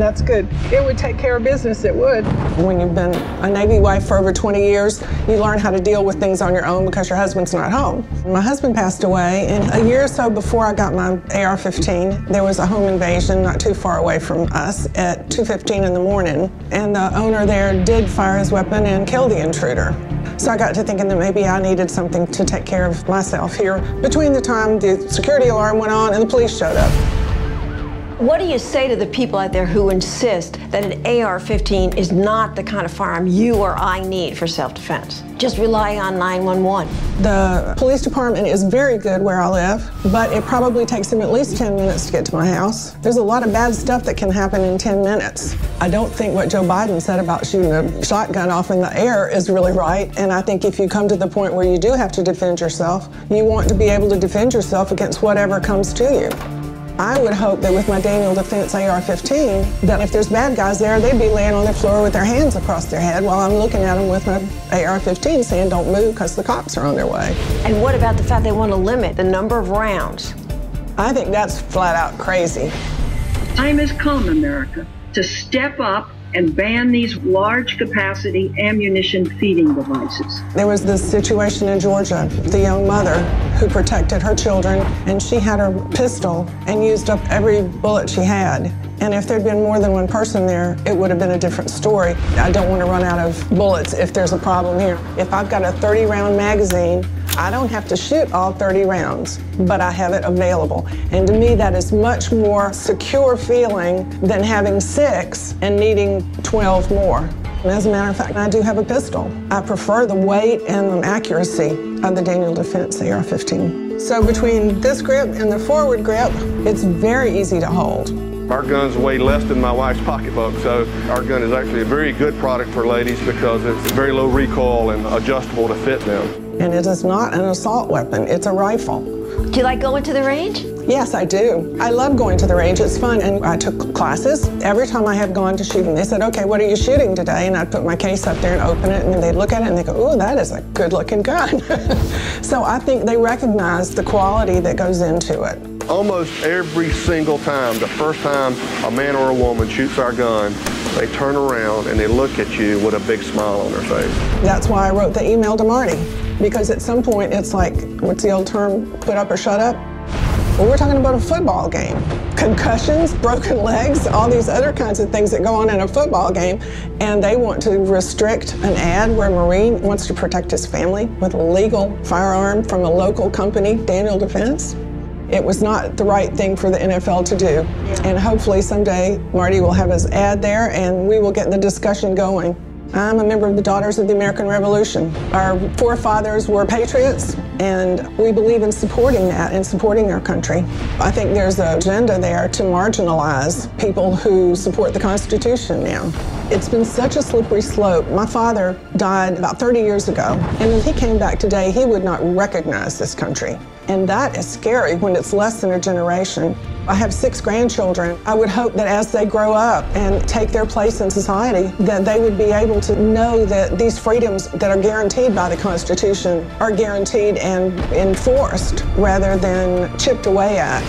that's good. It would take care of business, it would. When you've been a Navy wife for over 20 years, you learn how to deal with things on your own because your husband's not home. My husband passed away, and a year or so before I got my AR-15, there was a home invasion not too far away from us at 2:15 in the morning, and the owner there did fire his weapon and kill the intruder. So I got to thinking that maybe I needed something to take care of myself here between the time the security alarm went on and the police showed up. What do you say to the people out there who insist that an AR-15 is not the kind of firearm you or I need for self-defense? Just rely on 911. The police department is very good where I live, but it probably takes them at least 10 minutes to get to my house. There's a lot of bad stuff that can happen in 10 minutes. I don't think what Joe Biden said about shooting a shotgun off in the air is really right, and I think if you come to the point where you do have to defend yourself, you want to be able to defend yourself against whatever comes to you. I would hope that with my Daniel Defense AR-15, that if there's bad guys there, they'd be laying on the floor with their hands across their head while I'm looking at them with my AR-15 saying, don't move because the cops are on their way. And what about the fact they want to limit the number of rounds? I think that's flat out crazy. Time has come, America, to step up and ban these large capacity ammunition feeding devices. There was this situation in Georgia, the young mother who protected her children, and she had her pistol and used up every bullet she had. And if there'd been more than one person there, it would have been a different story. I don't want to run out of bullets if there's a problem here. If I've got a 30-round magazine, I don't have to shoot all 30 rounds, but I have it available. And to me, that is much more secure feeling than having 6 and needing 12 more. As a matter of fact, I do have a pistol. I prefer the weight and the accuracy of the Daniel Defense AR-15. So between this grip and the forward grip, it's very easy to hold. Our guns weigh less than my wife's pocketbook, so our gun is actually a very good product for ladies because it's very low recoil and adjustable to fit them. And it is not an assault weapon, it's a rifle. Do you like going to the range? Yes, I do. I love going to the range, it's fun, and I took classes. Every time I have gone to shooting, they said, okay, what are you shooting today? And I'd put my case up there and open it, and they'd look at it and they go, ooh, that is a good looking gun. So I think they recognize the quality that goes into it. Almost every single time, the first time a man or a woman shoots our gun, they turn around and they look at you with a big smile on their face. That's why I wrote the email to Marty, because at some point it's like, what's the old term, put up or shut up? Well, we're talking about a football game. Concussions, broken legs, all these other kinds of things that go on in a football game, and they want to restrict an ad where a Marine wants to protect his family with a legal firearm from a local company, Daniel Defense. It was not the right thing for the NFL to do. And hopefully someday Marty will have his ad there and we will get the discussion going. I'm a member of the Daughters of the American Revolution. Our forefathers were patriots, and we believe in supporting that and supporting our country. I think there's an agenda there to marginalize people who support the Constitution now. It's been such a slippery slope. My father died about 30 years ago, and if he came back today, he would not recognize this country. And that is scary when it's less than a generation. I have 6 grandchildren. I would hope that as they grow up and take their place in society, that they would be able to know that these freedoms that are guaranteed by the Constitution are guaranteed and enforced rather than chipped away at.